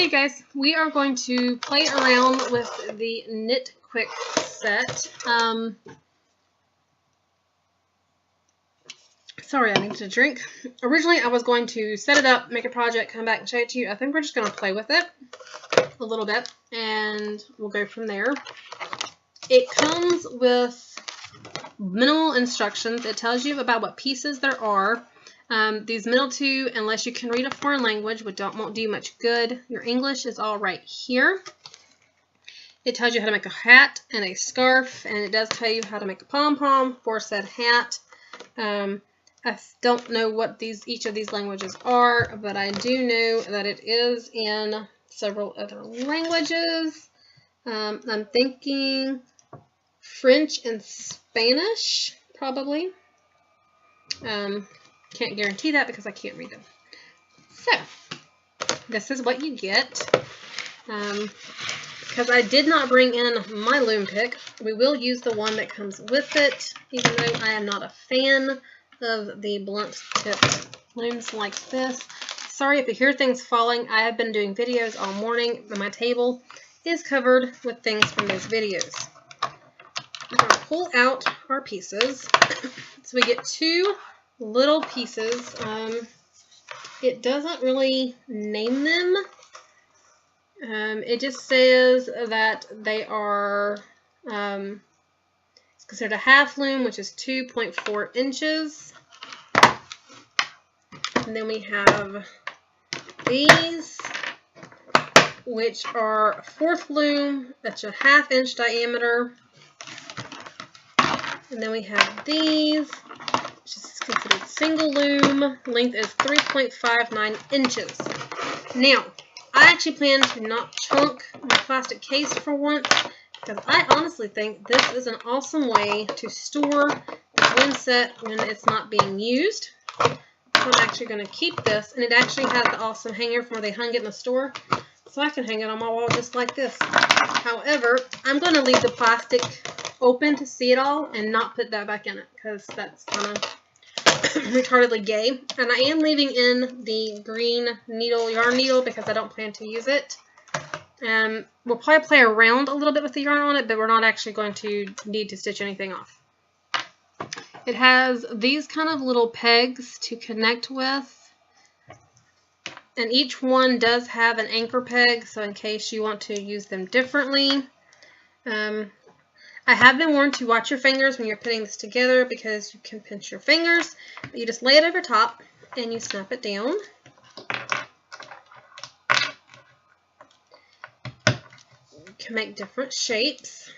Okay guys, we are going to play around with the Knit Quick set. Sorry, I need to drink. Originally I was going to set it up, make a project, come back and show it to you. I think we're just going to play with it a little bit and we'll go from there. It comes with minimal instructions. It tells you about what pieces there are. These middle two, unless you can read a foreign language, won't do you much good. Your English is all right here. It tells you how to make a hat and a scarf, and it does tell you how to make a pom-pom for said hat. I don't know what each of these languages are, but I do know that it is in several other languages. I'm thinking French and Spanish, probably. Can't guarantee that because I can't read them. So, this is what you get. Because I did not bring in my loom pick, we will use the one that comes with it, even though I am not a fan of the blunt tip looms like this. Sorry if you hear things falling. I have been doing videos all morning, but my table is covered with things from those videos. I'm going to pull out our pieces. So we get two little pieces. It doesn't really name them. It just says that they are it's considered a half loom, which is 2.4 inches. And then we have these, which are a fourth loom, that's a 1/2 inch diameter. And then we have these, which is considered single loom. Length is 3.59 inches. Now, I actually plan to not chunk my plastic case for once, because I honestly think this is an awesome way to store the loom set when it's not being used. So I'm actually going to keep this, and it actually has the awesome hanger from where they hung it in the store, so I can hang it on my wall just like this. However, I'm going to leave the plastic open to see it all and not put that back in it, because that's kind of retardedly gay. And I am leaving in the green needle, yarn needle, because I don't plan to use it. We'll probably play around a little bit with the yarn on it, but we're not actually going to need to stitch anything off. It has these kind of little pegs to connect with, and each one does have an anchor peg, so in case you want to use them differently. I have been warned to watch your fingers when you're putting this together because you can pinch your fingers. But you just lay it over top and you snap it down. You can make different shapes.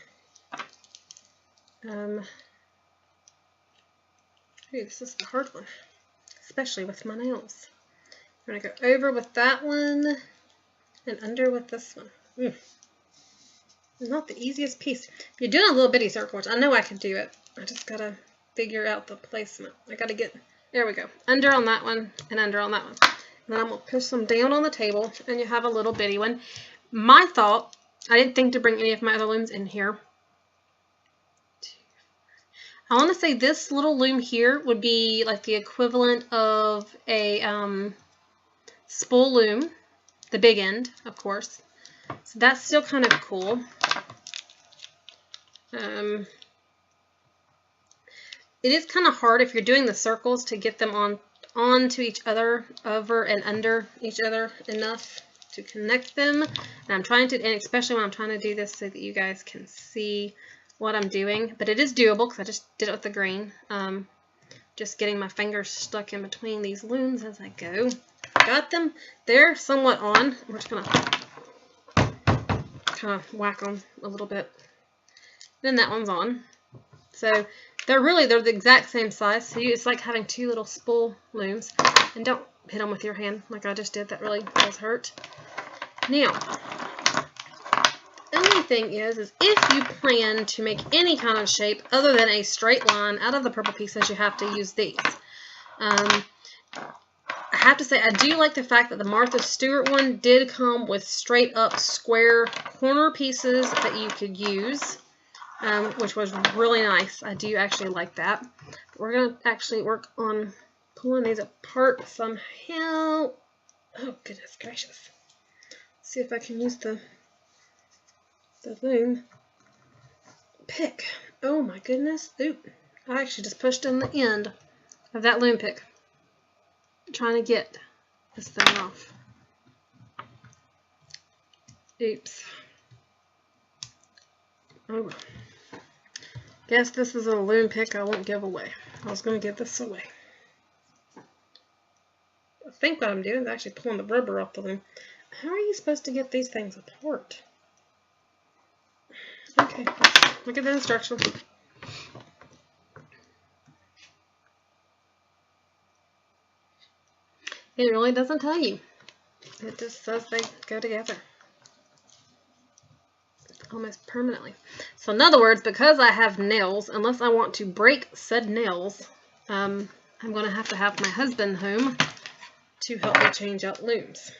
Ooh, this is a hard one, especially with my nails. I'm going to go over with that one and under with this one. Not the easiest piece. If you're doing a little bitty circle, which I know I can do it, I just got to figure out the placement. I got to get, there we go, under on that one and under on that one. And then I'm going to push them down on the table and you have a little bitty one. My thought, I didn't think to bring any of my other looms in here. I want to say this little loom here would be like the equivalent of a spool loom, the big end, of course. So that's still kind of cool. It is kind of hard if you're doing the circles to get them onto each other, over and under each other enough to connect them. And I'm trying to, and especially when I'm trying to do this so that you guys can see what I'm doing, but it is doable because I just did it with the green. Just getting my fingers stuck in between these looms as I go. Got them. They're somewhat on. We're just gonna kind of whack them a little bit. Then that one's on. So they're the exact same size. So it's like having two little spool looms. And don't hit them with your hand like I just did. That really does hurt. Now, the only thing is if you plan to make any kind of shape other than a straight line out of the purple pieces, you have to use these. I have to say, I do like the fact that the Martha Stewart one did come with straight up square corner pieces that you could use, which was really nice. I do actually like that. But we're going to actually work on pulling these apart somehow. Oh, goodness gracious. see if I can use the loom pick. Oh my goodness. Oop. I actually just pushed in the end of that loom pick. I'm trying to get this thing off. Oops. Oh well. Guess this is a loom pick I won't give away. I was going to give this away. I think what I'm doing is actually pulling the rubber off the loom. How are you supposed to get these things apart? Okay, look at the instructions. It really doesn't tell you. It just says they go together. Almost permanently. So in other words, because I have nails, unless I want to break said nails, I'm going to have my husband home to help me change out looms.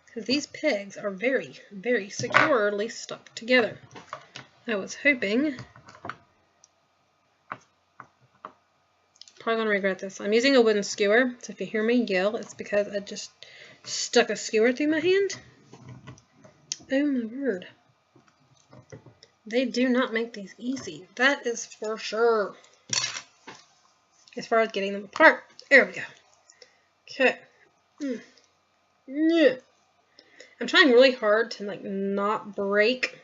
Because these pegs are very, very securely stuck together. I was hoping... Probably going to regret this. I'm using a wooden skewer, so if you hear me yell, it's because I just stuck a skewer through my hand. Oh my word. They do not make these easy. That is for sure. As far as getting them apart. There we go. Okay. Yeah. I'm trying really hard to like not break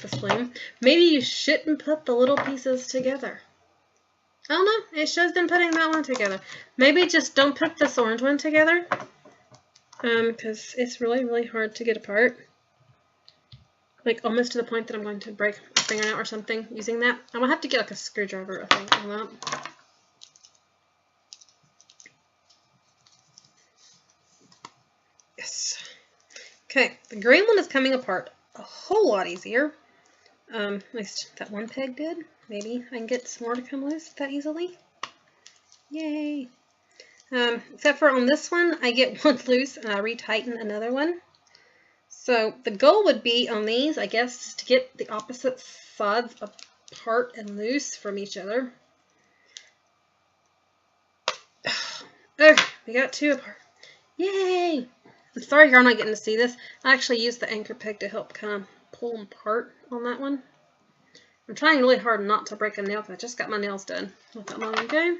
this loom. Maybe you shouldn't put the little pieces together. I don't know. It shows them putting that one together. Maybe just don't put this orange one together. Because it's really, really hard to get apart. Like almost to the point that I'm going to break a fingernail or something using that. I'm going to have to get like a screwdriver, I think, on that. Yes. Okay, the green one is coming apart a whole lot easier. At least that one peg did. Maybe I can get some more to come loose that easily. Yay! Except for on this one, I get one loose and I retighten another one. So the goal would be on these, I guess, is to get the opposite sides apart and loose from each other. Okay, we got two apart. Yay! I'm sorry you're not getting to see this. I actually used the anchor peg to help kind of pull them apart on that one. I'm trying really hard not to break a nail because I just got my nails done not that long ago.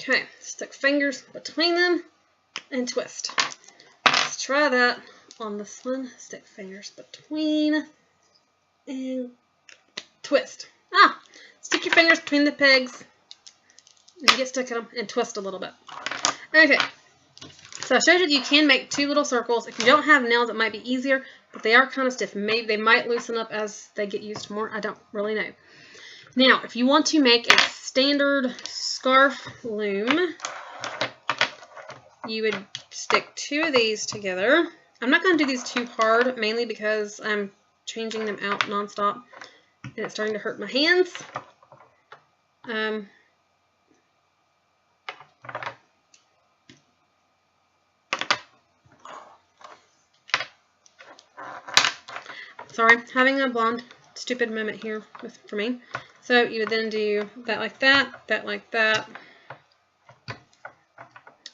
Okay, stick fingers between them and twist. Let's try that on this one. Stick fingers between and twist. Stick your fingers between the pegs and get stuck in them and twist a little bit. Okay, so I showed you that you can make two little circles. If you don't have nails, it might be easier, but they are kind of stiff. Maybe they might loosen up as they get used more. I don't really know. Now, if you want to make a standard scarf loom, you would stick two of these together. I'm not going to do these too hard, mainly because I'm changing them out nonstop and it's starting to hurt my hands. Sorry, having a blonde stupid moment here for me. So you would then do that like that, that like that.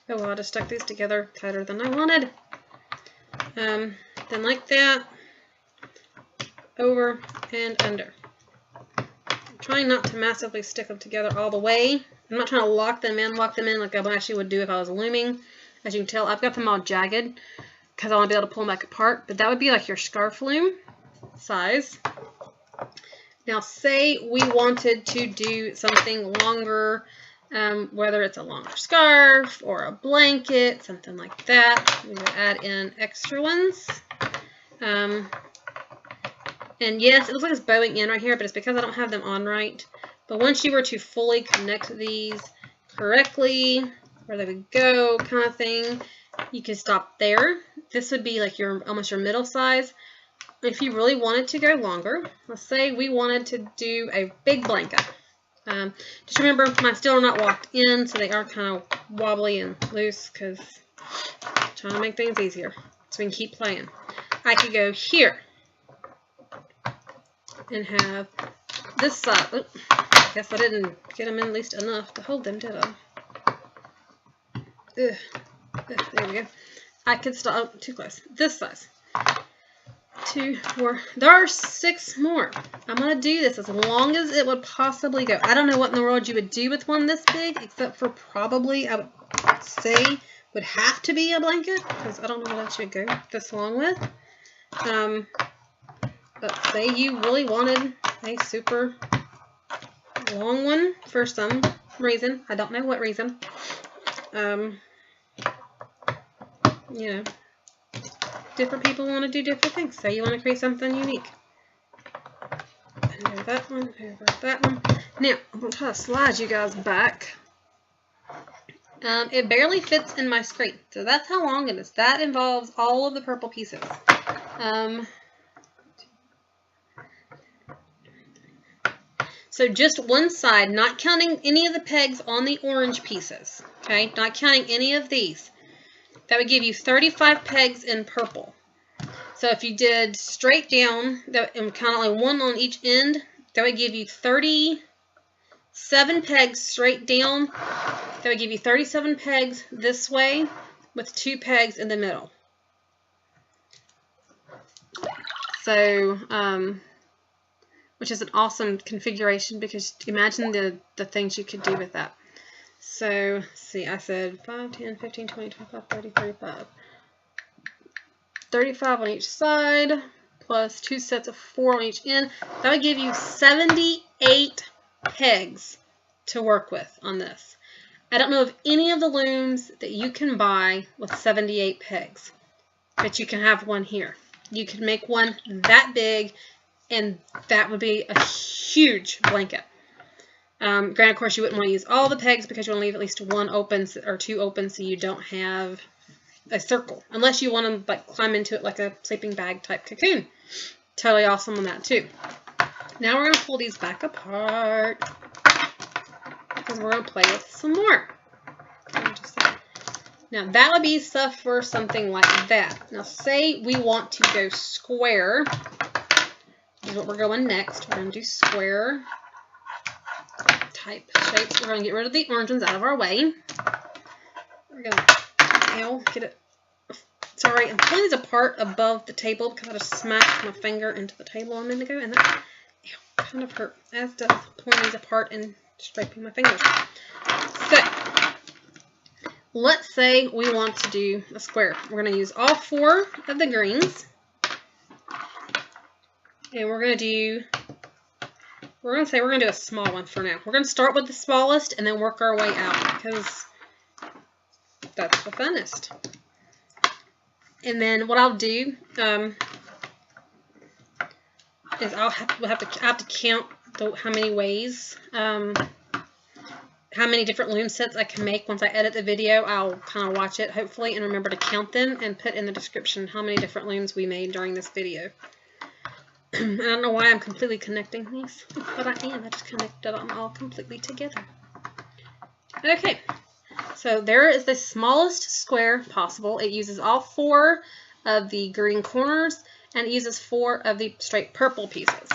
Oh well, I just stuck these together tighter than I wanted. Then like that, over and under. I'm trying not to massively stick them together all the way. I'm not trying to lock them in like I actually would do if I was looming. As you can tell, I've got them all jagged because I want to be able to pull them back apart. But that would be like your scarf loom size. Now say we wanted to do something longer, whether it's a longer scarf or a blanket, something like that, we would add in extra ones. And yes, it looks like it's bowing in right here, but it's because I don't have them on right. But once you were to fully connect these correctly, where they would go kind of thing, you can stop there. This would be like almost your middle size. If you really wanted to go longer, let's say we wanted to do a big blanket. Just remember, my still are not locked in, so they are kind of wobbly and loose because I'm trying to make things easier so we can keep playing. I could go here and have this side. Oops, I guess I didn't get them in at least enough to hold them, did I? There we go. I could stop too close. This size. 2, 4. There are 6 more. I'm going to do this as long as it would possibly go. I don't know what in the world you would do with one this big, except for probably, I would say, would have to be a blanket, because I don't know what else you would go this long with. But say you really wanted a super long one for some reason. I don't know what reason. You know, different people want to do different things. So you want to create something unique. Over that one, over that one. Now, I'm going to try to slide you guys back. It barely fits in my screen. So that's how long it is. That involves all of the purple pieces. So just one side, not counting any of the pegs on the orange pieces. Okay, not counting any of these. That would give you 35 pegs in purple. So if you did straight down, and kind of like one on each end, that would give you 37 pegs straight down. That would give you 37 pegs this way with 2 pegs in the middle. So, which is an awesome configuration, because imagine the things you could do with that. So, let's see, I said 5, 10, 15, 20, 25, 30, 35. 35 on each side, plus 2 sets of 4 on each end. That would give you 78 pegs to work with on this. I don't know of any of the looms that you can buy with 78 pegs, but you can have one here. You could make one that big, and that would be a huge blanket. Granted, of course, you wouldn't want to use all the pegs, because you want to leave at least 1 open or 2 open, so you don't have a circle, unless you want to like climb into it like a sleeping bag type cocoon. Totally awesome on that too. Now we're going to pull these back apart, because we're going to play with some more. Now that would be stuff for something like that. Now say we want to go square. Is what we're going next. We're going to do square type shapes. We're going to get rid of the orange ones out of our way. We're going to get it. Sorry, I'm pulling these apart above the table because I just smashed my finger into the table a minute ago, and that kind of hurt, as does pulling these apart and scraping my fingers. So, let's say we want to do a square. We're going to use all 4 of the greens. And we're going to do a small one for now. We're going to start with the smallest and then work our way out, because that's the funnest. And then what I'll do is I have to count how many ways, how many different loom sets I can make. Once I edit the video, I'll kind of watch it hopefully and remember to count them and put in the description how many different looms we made during this video. I don't know why I'm completely connecting these, but I am. I just connected them all completely together. Okay, so there is the smallest square possible. It uses all 4 of the green corners, and it uses 4 of the straight purple pieces.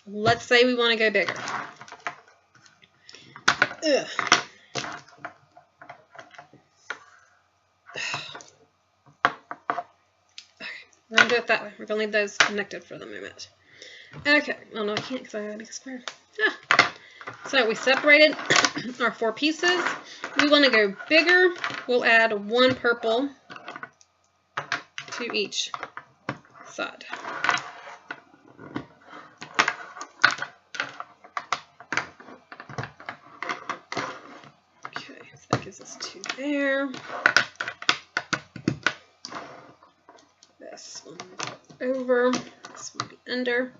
Let's say we want to go bigger. Ugh. Okay, we're going to do it that way. We're going to leave those connected for the moment. Okay, oh no, I can't because I gotta make a square. Ah. So we separated our 4 pieces. We want to go bigger. We'll add 1 purple to each side. Okay, so that gives us 2 there. This one over. This will be under.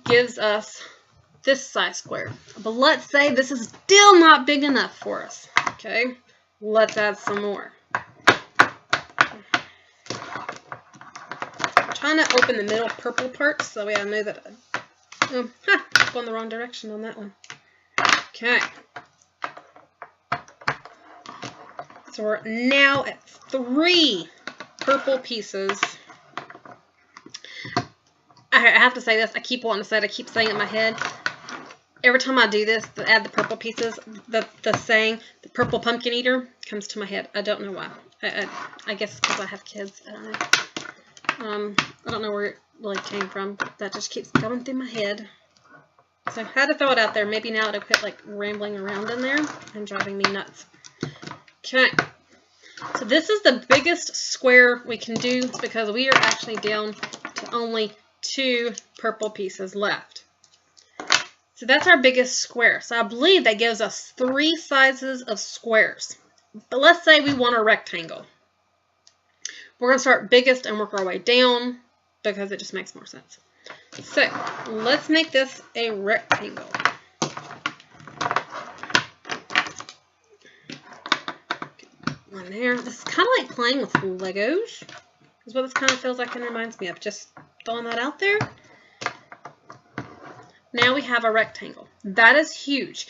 Gives us this size square. But let's say this is still not big enough for us. Okay, let's add some more. I'm trying to open the middle purple part so that way I know that I'm going the wrong direction on that one. Okay. So we're now at 3 purple pieces. I have to say this. I keep wanting to say it. I keep saying it in my head. Every time I do this, to add the purple pieces, the saying, the purple pumpkin eater, comes to my head. I don't know why. I guess it's because I have kids. I don't know. I don't know where it really came from, but that just keeps going through my head. So I had to throw it out there. Maybe now it'll quit like rambling around in there and driving me nuts. Okay. So this is the biggest square we can do because we are actually down to only 2 purple pieces left. So that's our biggest square. So I believe that gives us 3 sizes of squares. But let's say we want a rectangle. We're going to start biggest and work our way down because it just makes more sense. So let's make this a rectangle. One there. This is kind of like playing with Legos. Is what this kind of feels like and reminds me of. Just throwing that out there. Now we have a rectangle. That is huge.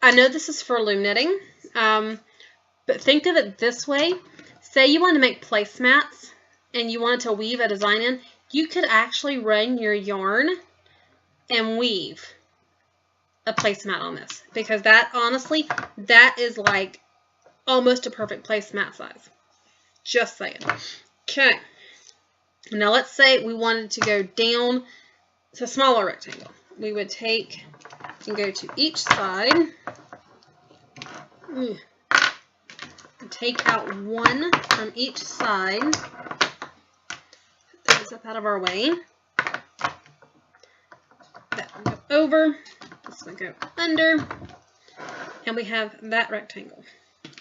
I know this is for loom knitting, but think of it this way. Say you wanted to make placemats and you wanted to weave a design in. You could actually run your yarn and weave a placemat on this. Because that, honestly, that is like almost a perfect placemat size. Just saying. Okay. Now let's say we wanted to go down to a smaller rectangle. We would take and go to each side. And take out 1 from each side. Put this up out of our way. That one go over. This one go under. And we have that rectangle.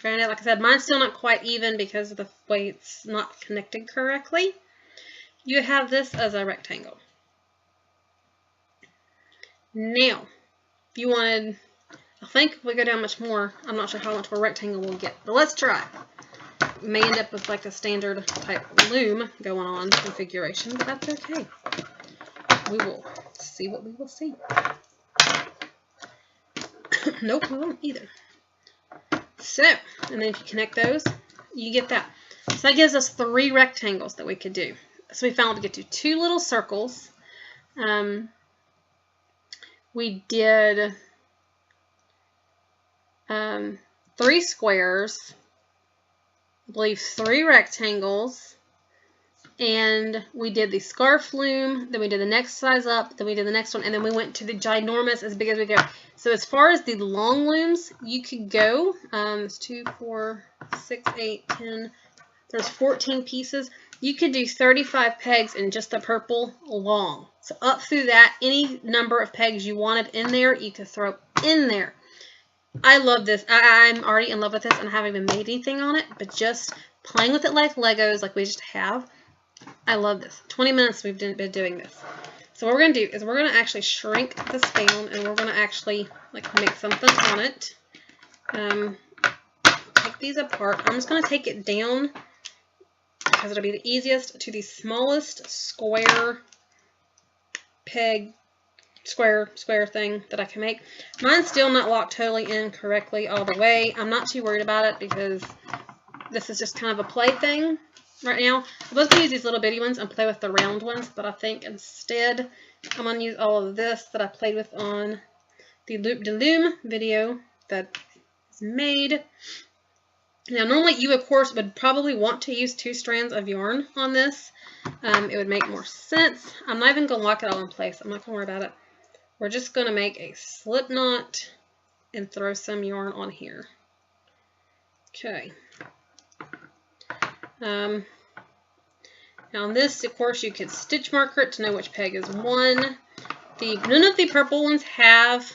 Granted, like I said, mine's still not quite even because of the way it's not connected correctly. You have this as a rectangle. Now, if you wanted, I think if we go down much more, I'm not sure how much of a rectangle we'll get, but let's try. We may end up with like a standard type loom going on configuration, but that's okay. We will see what we will see. Nope, we won't either. So, and then if you connect those, you get that. So that gives us 3 rectangles that we could do. So we found we get to 2 little circles. We did 3 squares, I believe 3 rectangles, and we did the scarf loom, then we did the next size up, then we did the next one, and then we went to the ginormous as big as we go. So as far as the long looms, you could go, it's 2, 4, 6, 8, 10, there's 14 pieces. You could do 35 pegs in just the purple long. So up through that, any number of pegs you wanted in there, you could throw in there. I love this. I'm already in love with this and I haven't even made anything on it, but just playing with it like Legos, like we just have, I love this. 20 minutes we've been doing this. So what we're going to do is we're going to actually shrink this down and we're going to actually like make something on it. Take these apart. I'm just going to take it down because it'll be the easiest to the smallest square peg square thing that I can make. Mine's still not locked totally in correctly all the way. I'm not too worried about it because this is just kind of a play thing right now. I was going to use these little bitty ones and play with the round ones, but I think instead I'm going to use all of this that I played with on the Loop de Loom video that is made. Now normally you of course would probably want to use 2 strands of yarn on this. It would make more sense. I'm not even going to lock it all in place. I'm not going to worry about it. We're just going to make a slip knot and throw some yarn on here. Okay. Now on this, of course, you could stitch marker it to know which peg is 1. None of the purple ones have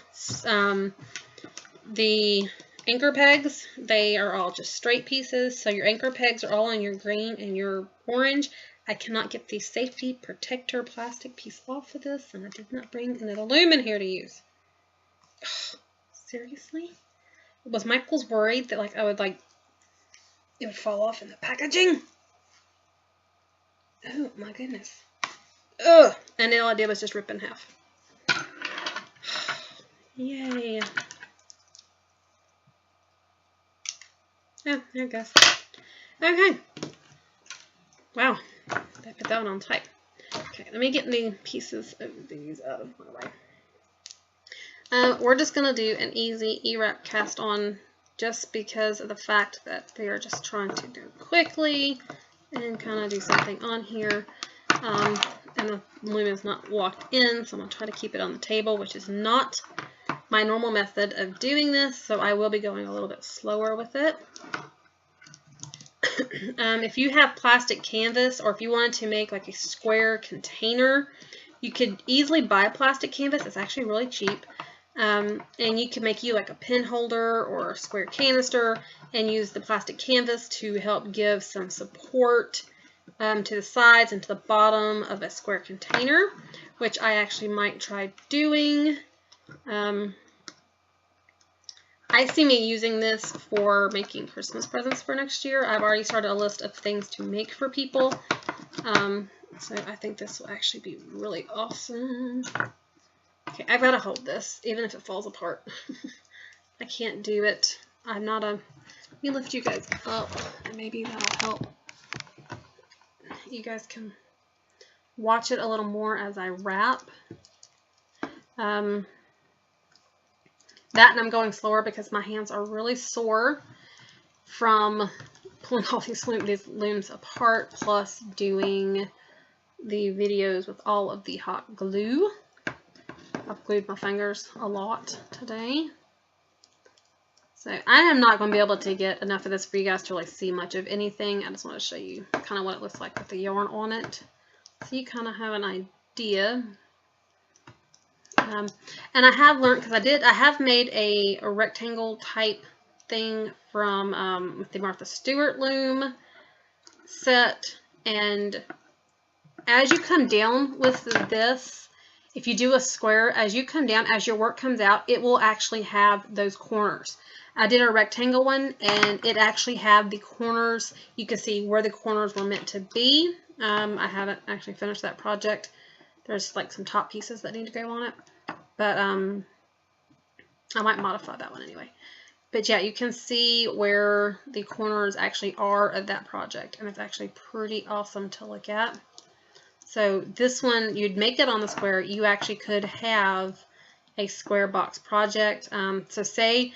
the anchor pegs. They are all just straight pieces. So your anchor pegs are all on your green and your orange. I cannot get the safety protector plastic piece off of this, and I did not bring another loom in here to use. Ugh, seriously? Was Michael's worried that like I would like it would fall off in the packaging? Oh my goodness. Ugh! And all I did was just rip in half. Yay. Oh, there it goes. Okay. Wow. I put that one on tight. Okay, let me get the pieces of these out of my way. We're just going to do an easy E-wrap cast on just because of the fact that they are just trying to go quickly and kind of do something on here. And the loom is not locked in, so I'm going to try to keep it on the table, which is not my normal method of doing this, so I will be going a little bit slower with it. If you have plastic canvas, or if you wanted to make like a square container, you could easily buy plastic canvas. It's actually really cheap. And you can make you like a pen holder or a square canister and use the plastic canvas to help give some support to the sides and to the bottom of a square container, which I actually might try doing. I see me using this for making Christmas presents for next year. I've already started a list of things to make for people. So I think this will actually be really awesome. Okay, I've got to hold this, even if it falls apart. I can't do it. I'm not a... Let me lift you guys up, and maybe that'll help. You guys can watch it a little more as I wrap. That, and I'm going slower because my hands are really sore from pulling all these looms apart, plus doing the videos with all of the hot glue. I've glued my fingers a lot today. So I am not going to be able to get enough of this for you guys to really see much of anything. I just want to show you kind of what it looks like with the yarn on it, so you kind of have an idea. And I have learned, because I have made a rectangle type thing from the Martha Stewart loom set, and as you come down with this, if you do a square, as you come down, as your work comes out, it will actually have those corners. I did a rectangle one, and it actually had the corners. You can see where the corners were meant to be. I haven't actually finished that project. There's like some top pieces that need to go on it. But I might modify that one anyway. But yeah, you can see where the corners actually are of that project, and it's actually pretty awesome to look at. So this one, you'd make it on the square. You actually could have a square box project. So say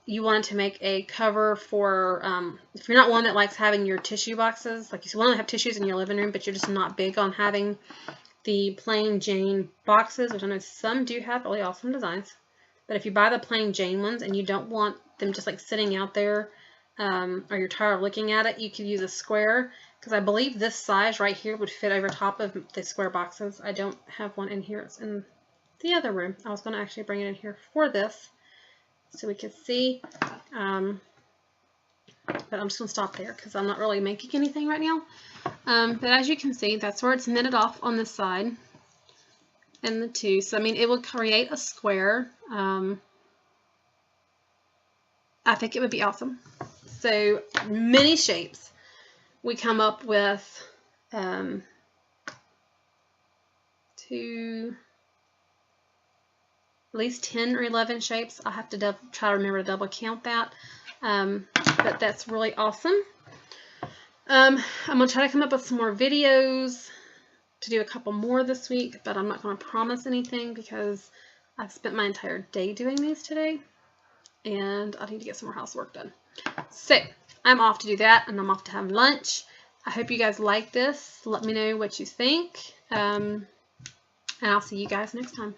you wanted to make a cover for, if you're not one that likes having your tissue boxes, like you want to have tissues in your living room, but you're just not big on having the plain Jane boxes, which I know some do have really awesome designs. But if you buy the plain Jane ones and you don't want them just like sitting out there, or you're tired of looking at it, you could use a square, because I believe this size right here would fit over top of the square boxes. I don't have one in here. It's in the other room. I was going to actually bring it in here for this so we could see. But I'm just going to stop there because I'm not really making anything right now. But as you can see, that's where it's knitted off on this side and the two. So, I mean, it would create a square. I think it would be awesome. So, many shapes. We come up with at least 10 or 11 shapes. I'll have to try to remember to double count that. But that's really awesome. I'm going to try to come up with some more videos to do a couple more this week, but I'm not going to promise anything because I've spent my entire day doing these today, and I need to get some more housework done. So I'm off to do that, and I'm off to have lunch. I hope you guys like this. Let me know what you think, and I'll see you guys next time.